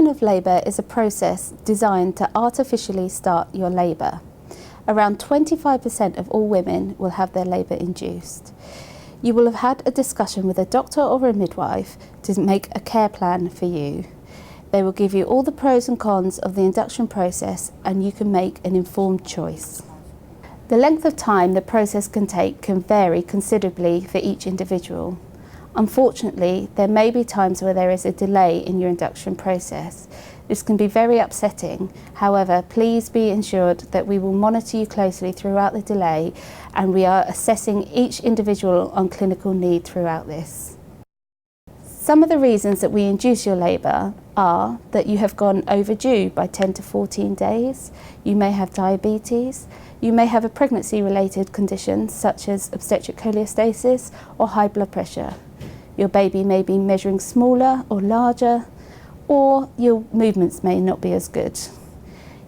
induction of labour is a process designed to artificially start your labour. Around 25% of all women will have their labour induced. You will have had a discussion with a doctor or a midwife to make a care plan for you. They will give you all the pros and cons of the induction process and you can make an informed choice. The length of time the process can take can vary considerably for each individual. Unfortunately, there may be times where there is a delay in your induction process. This can be very upsetting. However, please be ensured that we will monitor you closely throughout the delay and we are assessing each individual on clinical need throughout this. Some of the reasons that we induce your labour are that you have gone overdue by 10 to 14 days, you may have diabetes, you may have a pregnancy-related condition such as obstetric cholestasis or high blood pressure. Your baby may be measuring smaller or larger, or your movements may not be as good.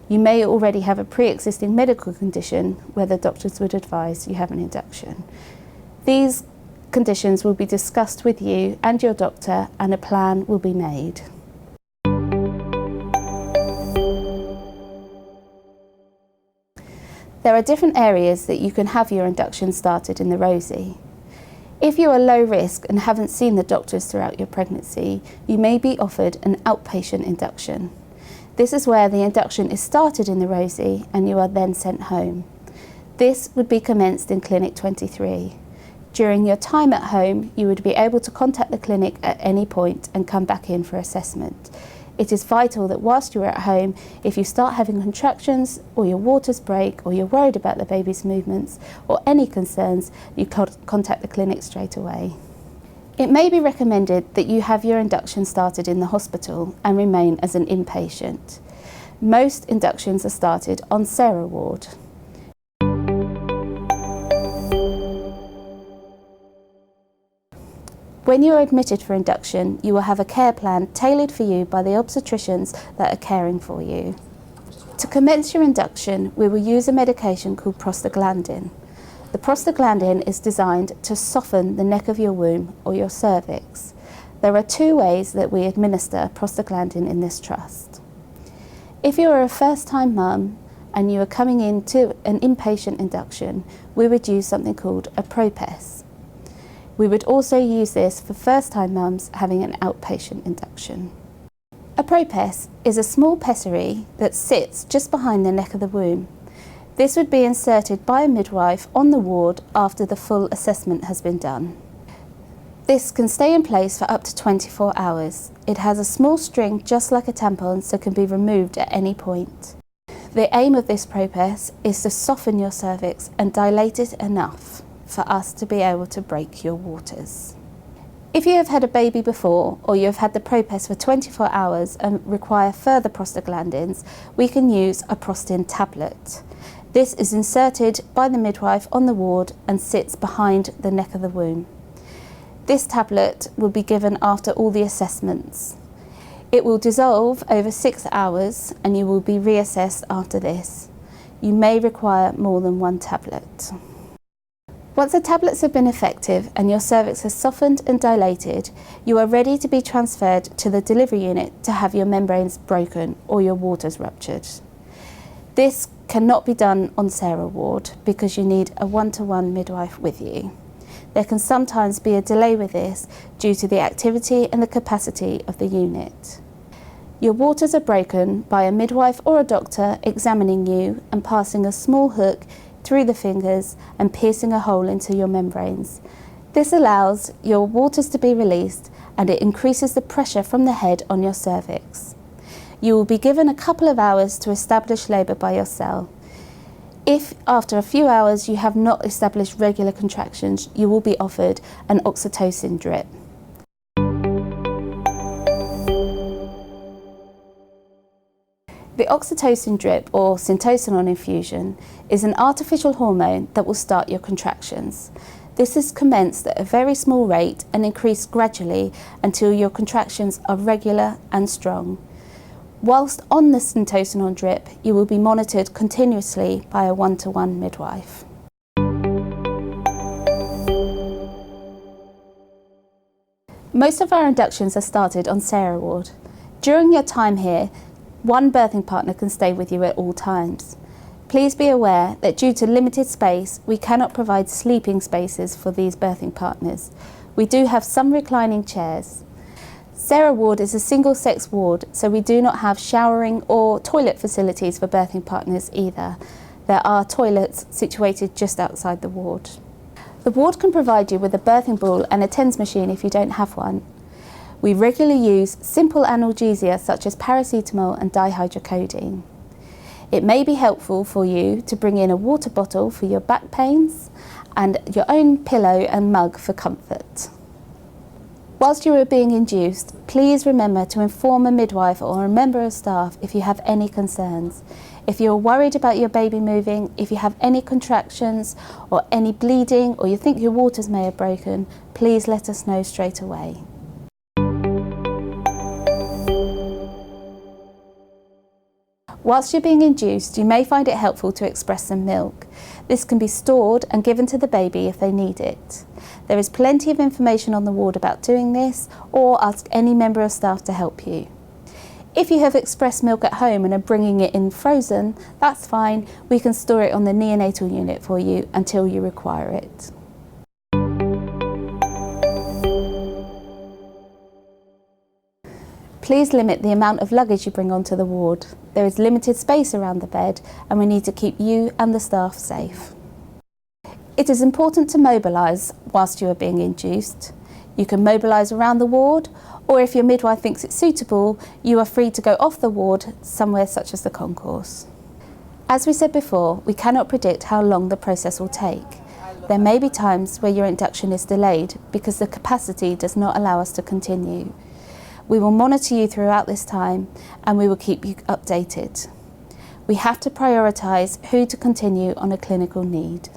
You may already have a pre-existing medical condition where the doctors would advise you have an induction. These conditions will be discussed with you and your doctor and a plan will be made. There are different areas that you can have your induction started in the Rosie. If you are low risk and haven't seen the doctors throughout your pregnancy, you may be offered an outpatient induction. This is where the induction is started in the Rosie and you are then sent home. This would be commenced in Clinic 23. During your time at home, you would be able to contact the clinic at any point and come back in for assessment. It is vital that whilst you're at home, if you start having contractions or your waters break or you're worried about the baby's movements or any concerns, you contact the clinic straight away. It may be recommended that you have your induction started in the hospital and remain as an inpatient. Most inductions are started on Sarah ward. When you are admitted for induction, you will have a care plan tailored for you by the obstetricians that are caring for you. To commence your induction, we will use a medication called prostaglandin. The prostaglandin is designed to soften the neck of your womb or your cervix. There are two ways that we administer prostaglandin in this trust. If you are a first-time mum and you are coming into an inpatient induction, we would use something called a ProPes. We would also use this for first-time mums having an outpatient induction. A ProPes is a small pessary that sits just behind the neck of the womb. This would be inserted by a midwife on the ward after the full assessment has been done. This can stay in place for up to 24 hours. It has a small string just like a tampon, so can be removed at any point. The aim of this ProPes is to soften your cervix and dilate it enough for us to be able to break your waters. If you have had a baby before or you have had the ProPes for 24 hours and require further prostaglandins, we can use a Prostin tablet. This is inserted by the midwife on the ward and sits behind the neck of the womb. This tablet will be given after all the assessments. It will dissolve over 6 hours and you will be reassessed after this. You may require more than one tablet. Once the tablets have been effective and your cervix has softened and dilated, you are ready to be transferred to the delivery unit to have your membranes broken or your waters ruptured. This cannot be done on Sarah ward because you need a one-to-one midwife with you. There can sometimes be a delay with this due to the activity and the capacity of the unit. Your waters are broken by a midwife or a doctor examining you and passing a small hook through the fingers and piercing a hole into your membranes. This allows your waters to be released and it increases the pressure from the head on your cervix. You will be given a couple of hours to establish labour by yourself. If after a few hours you have not established regular contractions, you will be offered an oxytocin drip. The oxytocin drip or syntocinon infusion is an artificial hormone that will start your contractions. This is commenced at a very small rate and increased gradually until your contractions are regular and strong. Whilst on the syntocinon drip, you will be monitored continuously by a one-to-one midwife. Most of our inductions are started on Sarah ward. During your time here, one birthing partner can stay with you at all times. Please be aware that due to limited space, we cannot provide sleeping spaces for these birthing partners. We do have some reclining chairs. Sarah Ward is a single-sex ward, so we do not have showering or toilet facilities for birthing partners either. There are toilets situated just outside the ward. The ward can provide you with a birthing ball and a TENS machine if you don't have one. We regularly use simple analgesia such as paracetamol and dihydrocodeine. It may be helpful for you to bring in a water bottle for your back pains and your own pillow and mug for comfort. Whilst you are being induced, please remember to inform a midwife or a member of staff if you have any concerns. If you're worried about your baby moving, if you have any contractions or any bleeding, or you think your waters may have broken, please let us know straight away. Whilst you're being induced, you may find it helpful to express some milk. This can be stored and given to the baby if they need it. There is plenty of information on the ward about doing this, or ask any member of staff to help you. If you have expressed milk at home and are bringing it in frozen, that's fine. We can store it on the neonatal unit for you until you require it. Please limit the amount of luggage you bring onto the ward. There is limited space around the bed and we need to keep you and the staff safe. It is important to mobilise whilst you are being induced. You can mobilise around the ward, or if your midwife thinks it's suitable, you are free to go off the ward somewhere such as the concourse. As we said before, we cannot predict how long the process will take. There may be times where your induction is delayed because the capacity does not allow us to continue. We will monitor you throughout this time and we will keep you updated. We have to prioritise who to continue on a clinical need.